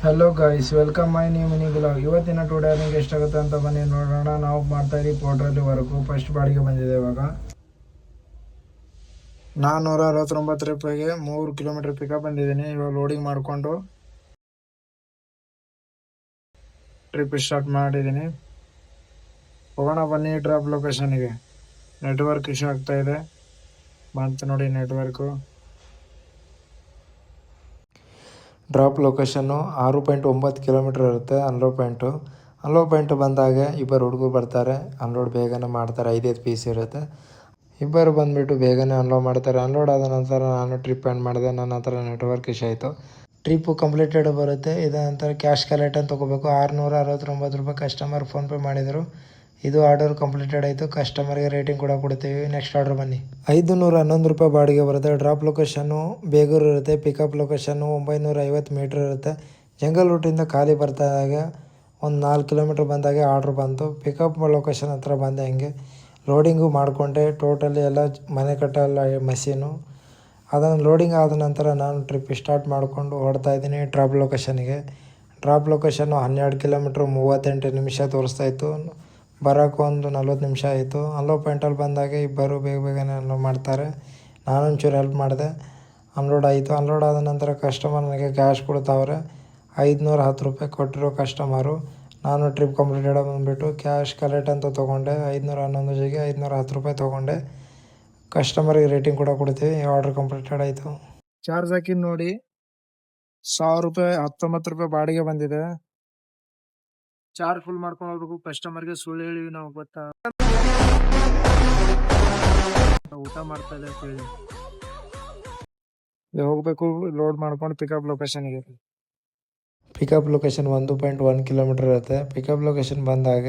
Hello guys, welcome my new mini blog. ಇವತ್ತಿನ today ನಿಮಗೆ ಎಷ್ಟಾಗುತ್ತೆ ಅಂತ ಬನ್ನಿ ನೋಡೋಣ. ನಾವು ಮಾಡ್ತಾ ಇದ್ದೀವಿ ಪೋಟ್ರಲ್ಲಿ ವರ್ಕು. ಫಸ್ಟ್ ಬಾಡಿಗೆ ಬಂದಿದೆ ಇವಾಗ 469 ರೂಪಾಯಿಗೆ 3 ಕಿಲೋಮೀಟರ್ ಪಿಕಪ್ ಬಂದಿದ್ದೀನಿ. ಇವಾಗ ಲೋಡಿಂಗ್ ಮಾಡಿಕೊಂಡು ಟ್ರಿಪ್ ಸ್ಟಾರ್ಟ್ ಮಾಡಿದ್ದೀನಿ. ಹೋಗೋಣ ಬನ್ನಿ ಡ್ರಾಪ್ ಲೊಕೇಶನ್ಗೆ. ನೆಟ್ವರ್ಕ್ ಇಶ್ಯೂ ಆಗ್ತಾ ಇದೆ, ಬಂತು ನೋಡಿ ನೆಟ್ವರ್ಕು. ಡ್ರಾಪ್ ಲೊಕೇಶನ್ನು 6.9 ಕಿಲೋಮೀಟ್ರ್ ಇರುತ್ತೆ. ಅನ್ಲೋಡ್ ಪಾಯಿಂಟು ಬಂದಾಗ ಇಬ್ಬರು ಹುಡುಗರು ಬರ್ತಾರೆ. ಅನ್ಲೋಡ್ ಬೇಗನೆ ಮಾಡ್ತಾರೆ, 5 ಪೀಸ್ ಇರುತ್ತೆ. ಇಬ್ಬರು ಬಂದುಬಿಟ್ಟು ಬೇಗನೆ ಅನ್ಲೋಡ್ ಮಾಡ್ತಾರೆ. ಅನ್ಲೋಡ್ ಆದ ನಂತರ ನಾನು ಟ್ರಿಪ್ ಎಂಡ್ ಮಾಡಿದೆ. ನನ್ನ ಹತ್ರ ನೆಟ್ವರ್ಕ್ ಇಶ್ಯೂ ಆಯಿತು. ಟ್ರಿಪ್ಪು ಕಂಪ್ಲೀಟೆಡ್ ಬರುತ್ತೆ. ಇದರ ನಂತರ ಕ್ಯಾಶ್ ಕಲೆಕ್ಟ್ ಅಂತ ತೊಗೋಬೇಕು. 669 ರೂಪಾಯಿ ಕಸ್ಟಮರ್ ಫೋನ್ಪೇ ಮಾಡಿದರು. ಇದು ಆರ್ಡರ್ ಕಂಪ್ಲೀಟೆಡ್ ಆಯಿತು. ಕಸ್ಟಮರ್ಗೆ ರೇಟಿಂಗ್ ಕೂಡ ಕೊಡ್ತೀವಿ. ನೆಕ್ಸ್ಟ್ ಆರ್ಡರ್ ಬನ್ನಿ. 511 ರೂಪಾಯಿ ಬಾಡಿಗೆ ಬರುತ್ತೆ. ಡ್ರಾಪ್ ಲೊಕೇಶನ್ನು ಬೇಗೂರು ಇರುತ್ತೆ. ಪಿಕಪ್ ಲೊಕೇಶನ್ನು 950 ಮೀಟ್ರ್ ಇರುತ್ತೆ. ಜಂಗಲ್ ರೂಟಿಂದ ಖಾಲಿ ಬರ್ತಾಗ ಒಂದು 4 ಕಿಲೋಮೀಟ್ರ್ ಬಂದಾಗೆ ಆರ್ಡ್ರ್ ಬಂತು. ಪಿಕಪ್ ಲೊಕೇಶನ್ ಹತ್ರ ಬಂದೆ. ಹಂಗೆ ಲೋಡಿಂಗು ಮಾಡಿಕೊಂಡೆ. ಟೋಟಲಿ ಎಲ್ಲ ಮನೆ ಕಟ್ಟಲ್ಲ ಮಷೀನು. ಅದನ್ನು ಲೋಡಿಂಗ್ ಆದ ನಂತರ ನಾನು ಟ್ರಿಪ್ ಸ್ಟಾರ್ಟ್ ಮಾಡಿಕೊಂಡು ಹೊಡ್ತಾಯಿದ್ದೀನಿ ಡ್ರಾಪ್ ಲೊಕೇಶನ್ಗೆ. ಡ್ರಾಪ್ ಲೊಕೇಶನ್ನು 12 ಕಿಲೋಮೀಟ್ರ್ 38 ನಿಮಿಷ ತೋರಿಸ್ತಾಯಿತ್ತು. ಬರೋಕ್ಕೆ ಒಂದು 40 ನಿಮಿಷ ಆಯಿತು. ಅನ್ಲೋಡ್ ಪಾಯಿಂಟಲ್ಲಿ ಬಂದಾಗ ಇಬ್ಬರು ಬೇಗನೆ ಅನ್ಲೋಡ್ ಮಾಡ್ತಾರೆ. ನಾನೊಂಚೂರು ಹೆಲ್ಪ್ ಮಾಡಿದೆ. ಅನ್ಲೋಡ್ ಆಯಿತು. ಅನ್ಲೋಡ್ ಆದ ನಂತರ ಕಸ್ಟಮರ್ ನನಗೆ ಕ್ಯಾಶ್ ಕೊಡ್ತಾವ್ರೆ. 510 ರೂಪಾಯಿ ಕೊಟ್ಟಿರೋ ಕಸ್ಟಮರು. ನಾನು ಟ್ರಿಪ್ ಕಂಪ್ಲೀಟೆಡ್ ಬಂದುಬಿಟ್ಟು ಕ್ಯಾಶ್ ಕಲೆಕ್ಟ್ ಅಂತ ತೊಗೊಂಡೆ. 511 ಜೊತೆಗೆ 510 ರೂಪಾಯಿ ತೊಗೊಂಡೆ. ಕಸ್ಟಮರ್ಗೆ ರೇಟಿಂಗ್ ಕೂಡ ಕೊಡ್ತೀವಿ. ಆರ್ಡರ್ ಕಂಪ್ಲೀಟೆಡ್ ಆಯಿತು. ಚಾರ್ಜ್ ಹಾಕಿದ್ದು ನೋಡಿ 1000 ರೂಪಾಯಿ 19 ರೂಪಾಯಿ ಬಾಡಿಗೆ ಬಂದಿದೆ. ಚಾರ್ಜ್ ಫುಲ್ ಮಾಡ್ಕೊಂಡು ಹೋಗ್ಬೇಕು. ಕಸ್ಟಮರ್ಗೆ ಸುಳ್ಳು ಹೇಳಿವಿ ನಾವು, ಗೊತ್ತಾ? ಊಟ ಮಾಡ್ತಾ ಇಲ್ಲ ಅಂತ ಹೇಳಿ ಹೋಗ್ಬೇಕು. ಲೋಡ್ ಮಾಡ್ಕೊಂಡು ಪಿಕಪ್ ಲೊಕೇಶನ್ಗೆ. ಪಿಕಪ್ ಲೊಕೇಶನ್ 1.1 ಕಿಲೋಮೀಟರ್ ಇರುತ್ತೆ. ಪಿಕಪ್ ಲೊಕೇಶನ್ ಬಂದಾಗ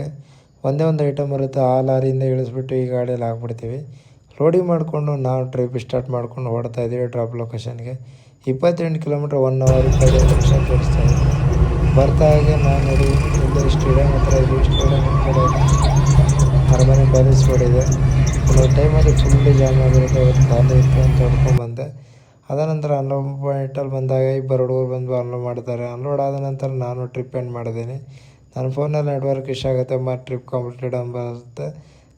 ಒಂದೇ ಒಂದು ಐಟಮ್ ಇರುತ್ತೆ. ಆ ಲಾರಿಯಿಂದ ಇಳಿಸ್ಬಿಟ್ಟು ಈ ಗಾಡಿಯಲ್ಲಿ ಹಾಕ್ಬಿಡ್ತೀವಿ. ಲೋಡಿಂಗ್ ಮಾಡಿಕೊಂಡು ನಾವು ಟ್ರಿಪ್ ಸ್ಟಾರ್ಟ್ ಮಾಡ್ಕೊಂಡು ಹೊಡ್ತಾ ಇದ್ದೀವಿ ಡ್ರಾಪ್ ಲೊಕೇಶನ್ಗೆ. 28 ಕಿಲೋಮೀಟ್ರ್ 1 ಅವರ್ 25 ನಿಮಿಷ ತೋರಿಸ್ತಾ ಇದ್ದೀವಿ. ಬರ್ತಾ ಹಾಗೆ ನಾನು ನೋಡಿ ಇಲ್ಲಿ ಸ್ಟೇಡಿಯಂ ಹತ್ರ ಇದ್ದೀವಿ. ಸ್ಟೇಡಿಯಂ ಕಡೆ ಅರಮನೆ ಪ್ಯಾಲೇಸ್ ರೋಡ್ ಇದೆ. ಕೆಲವು ಟೈಮಲ್ಲಿ ಫುಲ್ ಜಾಮ್ ಆಗಿರುತ್ತೆ. ಇವತ್ತು ಖಾಲಿ ಇತ್ತು ಅಂತ ಹೊಡ್ಕೊಂಡ್ಬಂದೆ. ಅದನಂತರ ಅನ್ಲೋಡ್ ಪಾಯಿಂಟಲ್ಲಿ ಬಂದಾಗ ಇಬ್ಬರು ಹುಡುಗರು ಬಂದು ಅನ್ಲೋಡ್ ಮಾಡ್ತಾರೆ. ಅನ್ಲೋಡ್ ಆದ ನಂತರ ನಾನು ಟ್ರಿಪ್ ಎಂಡ್ ಮಾಡಿದ್ದೀನಿ. ನನ್ನ ಫೋನಲ್ಲಿ ನೆಟ್ವರ್ಕ್ ಇಶ್ಯೂ ಆಗುತ್ತೆ ಮತ್ತು ಟ್ರಿಪ್ ಕಂಪ್ಲೀಟೆಡ್ ಅಂತ ಬರುತ್ತೆ.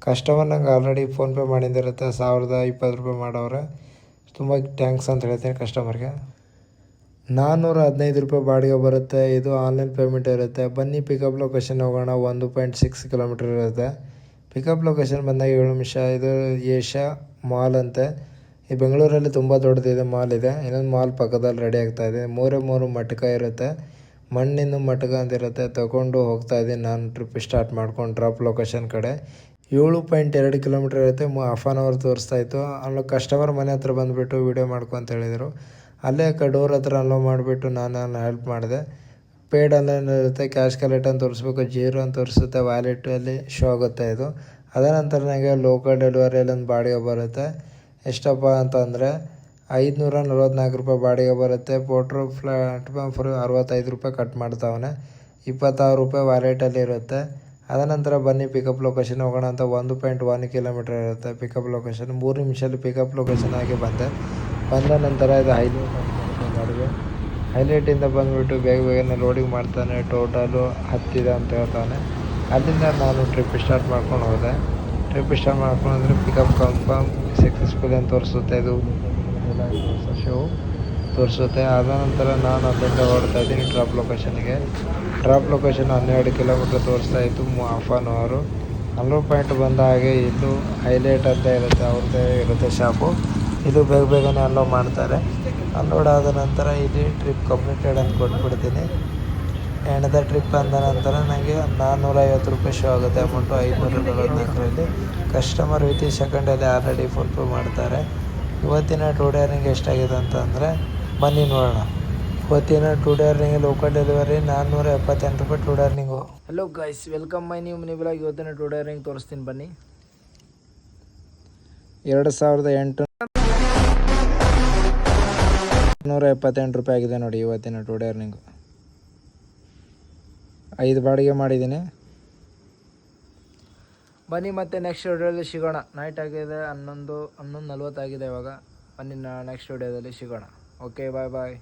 ಕಸ್ಟಮರ್ ನಂಗೆ ಆಲ್ರೆಡಿ ಫೋನ್ಪೇ ಮಾಡಿದ್ದಿರುತ್ತೆ. 1020 ರೂಪಾಯಿ ಮಾಡವ್ರೆ. ತುಂಬ ಥ್ಯಾಂಕ್ಸ್ ಅಂತ ಹೇಳ್ತೀನಿ ಕಸ್ಟಮರ್ಗೆ. 415 ರೂಪಾಯಿ ಬಾಡಿಗೆ ಬರುತ್ತೆ. ಇದು ಆನ್ಲೈನ್ ಪೇಮೆಂಟ್ ಇರುತ್ತೆ. ಬನ್ನಿ ಪಿಕಪ್ ಲೊಕೇಶನ್ ಹೋಗೋಣ. 1.6 ಕಿಲೋಮೀಟ್ರ್ ಇರುತ್ತೆ. ಪಿಕಪ್ ಲೊಕೇಶನ್ ಬಂದಾಗ 7 ನಿಮಿಷ. ಇದು ಏಷ್ಯಾ ಮಾಲ್ ಅಂತೆ. ಈ ಬೆಂಗಳೂರಲ್ಲಿ ತುಂಬ ದೊಡ್ಡದಿದೆ ಮಾಲ್ ಇದೆ. ಇನ್ನೊಂದು ಮಾಲ್ ಪಕ್ಕದಲ್ಲಿ ರೆಡಿ ಆಗ್ತಾಯಿದೆ. 3 ಮಟಕ ಇರುತ್ತೆ. ಮಣ್ಣಿನ ಮಟಕ ಅಂತ ಇರುತ್ತೆ. ತೊಗೊಂಡು ಹೋಗ್ತಾಯಿದ್ದೀನಿ ನಾನು ಟ್ರಿಪ್ ಸ್ಟಾರ್ಟ್ ಮಾಡ್ಕೊಂಡು ಡ್ರಾಪ್ ಲೊಕೇಶನ್ ಕಡೆ. 7.2 ಕಿಲೋಮೀಟ್ರ್ ಇರುತ್ತೆ. ಹಾಫ್ ಆನ್ ಅವರ್ ತೋರಿಸ್ತಾಯಿತ್ತು. ಅಲ್ಲಿ ಕಸ್ಟಮರ್ ಮನೆ ಹತ್ರ ಬಂದುಬಿಟ್ಟು ವೀಡಿಯೋ ಮಾಡ್ಕೊ ಅಂತ ಹೇಳಿದರು. ಅಲ್ಲೇ ಡೋರ್ ಹತ್ರ ಅನ್ಲೋಡ್ ಮಾಡಿಬಿಟ್ಟು ನಾನು ಹೆಲ್ಪ್ ಮಾಡಿದೆ. ಪೇಡ್ ಆನ್ಲೈನ್ ಇರುತ್ತೆ. ಕ್ಯಾಶ್ ಕಲೆಕ್ಟ್ ಅಂತ ತೋರಿಸ್ಬೇಕು. 0 ಅಂತ ತೋರಿಸುತ್ತೆ. ವ್ಯಾಲೆಟಲ್ಲಿ ಶೋ ಆಗುತ್ತೆ ಇದು. ಅದರ ನಂತರ ನನಗೆ ಲೋಕಲ್ ಡೆಲಿವರಿಯಲ್ಲಿ ಒಂದು ಬಾಡಿಗೆ ಬರುತ್ತೆ. ಎಷ್ಟಪ್ಪ ಅಂತಂದರೆ 544 ರೂಪಾಯಿ ಬಾಡಿಗೆ ಬರುತ್ತೆ. ಪೋಟ್ರು ಪ್ಲಾಟ್ಫಾರ್ಮ್ 65 ರೂಪಾಯಿ ಕಟ್ ಮಾಡ್ತಾವನೆ. 26 ರೂಪಾಯಿ ವ್ಯಾಲೆಟಲ್ಲಿ ಇರುತ್ತೆ. ಅದನಂತರ ಬನ್ನಿ ಪಿಕಪ್ ಲೊಕೇಶನ್ ಹೋಗೋಣ ಅಂತ. 1.1 ಕಿಲೋಮೀಟ್ರ್ ಇರುತ್ತೆ ಪಿಕಪ್ ಲೊಕೇಶನ್. 3 ನಿಮಿಷದಲ್ಲಿ ಪಿಕಪ್ ಲೊಕೇಶನ್ ಆಗಿ ಬಂದ ನಂತರ ಇದು ಹೈಲೈಟಿಂದ ಬಂದುಬಿಟ್ಟು ಬೇಗನೆ ಲೋಡಿಂಗ್ ಮಾಡ್ತಾನೆ. ಟೋಟಲು 10 ಇದೆ ಅಂತ ಹೇಳ್ತಾನೆ. ಅಲ್ಲಿಂದ ನಾನು ಟ್ರಿಪ್ ಸ್ಟಾರ್ಟ್ ಮಾಡ್ಕೊಂಡು ಹೋದೆ. ಟ್ರಿಪ್ ಸ್ಟಾರ್ಟ್ ಮಾಡ್ಕೊಂಡ್ರೆ ಪಿಕಪ್ ಕನ್ಫರ್ಮ್ ಸಕ್ಸಸ್ಫುಲ್ ಅಂತ ತೋರಿಸುತ್ತೆ. ಇದು ಶೋ ತೋರಿಸುತ್ತೆ. ಆದ ನಂತರ ನಾನು ಅಲ್ಲಿಂದ ಹೊರಡ್ತಾ ಇದ್ದೀನಿ ಡ್ರಾಪ್ ಲೊಕೇಶನ್ಗೆ. ಡ್ರಾಪ್ ಲೊಕೇಶನ್ 12 ಕಿಲೋಮೀಟ್ರ್ ತೋರಿಸ್ತಾ ಇತ್ತು. ಹಾಫ್ ಆನ್ ಅವರು. ಅನ್ಲೋಡ್ ಪಾಯಿಂಟ್ ಬಂದ ಹಾಗೆ ಇಲ್ಲೂ ಹೈಲೈಟ್ ಅಂತ ಇರುತ್ತೆ, ಅವ್ರದ್ದೇ ಇರುತ್ತೆ ಶಾಪು. ಇದು ಬೇಗನೆ ಅನ್ಲೋಡ್ ಮಾಡ್ತಾರೆ. ಅನ್ಲೋಡ್ ಆದ ನಂತರ ಇಲ್ಲಿ ಟ್ರಿಪ್ ಕಂಪ್ಲೀಟೆಡ್ ಅಂತ ಕೊಟ್ಬಿಡ್ತೀನಿ. ಎಂಡದ ಟ್ರಿಪ್ ಅಂದ ನಂತರ ನನಗೆ 450 ರೂಪಾಯಿ ಶೋ ಆಗುತ್ತೆ ಅಮೌಂಟು. 544ರಲ್ಲಿ ಕಸ್ಟಮರ್ ವಿತಿನ್ ಸೆಕೆಂಡಲ್ಲಿ ಆಲ್ರೆಡಿ ಫೋನ್ಪೇ ಮಾಡ್ತಾರೆ. ಇವತ್ತಿನ ಟುಡೇ ಅರ್ನಿಂಗ್ ಎಷ್ಟಾಗಿದೆ ಅಂತಂದರೆ ಬನ್ನಿ ನೋಡೋಣ. ಇವತ್ತಿನ ಟುಡೇ ಅರ್ನಿಂಗ್ ಲೋಕಲ್ ಡೆಲಿವರಿ 478 ರೂಪಾಯಿ today earning. Hello guys, welcome my new mini blog. ಇವತ್ತಿನ ಟುಡೇ ಅರ್ನಿಂಗ್ ತೋರಿಸ್ತೀನಿ ಬನ್ನಿ. 2878 ರೂಪಾಯಿ ಆಗಿದೆ ನೋಡಿ ಇವತ್ತಿನ ಟುಡೇ ಅರ್ನಿಂಗು. 5 ಬಾಡಿಗೆ ಮಾಡಿದ್ದೀನಿ. ಬನ್ನಿ ಮತ್ತೆ ನೆಕ್ಸ್ಟ್ ವಿಡಿಯೋದಲ್ಲಿ ಸಿಗೋಣ. ನೈಟ್ ಆಗಿದೆ 11:40 ಆಗಿದೆ ಇವಾಗ. ಬನ್ನಿ ನೆಕ್ಸ್ಟ್ ವಿಡಿಯೋದಲ್ಲಿ ಸಿಗೋಣ. ಓಕೆ, ಬಾಯ್.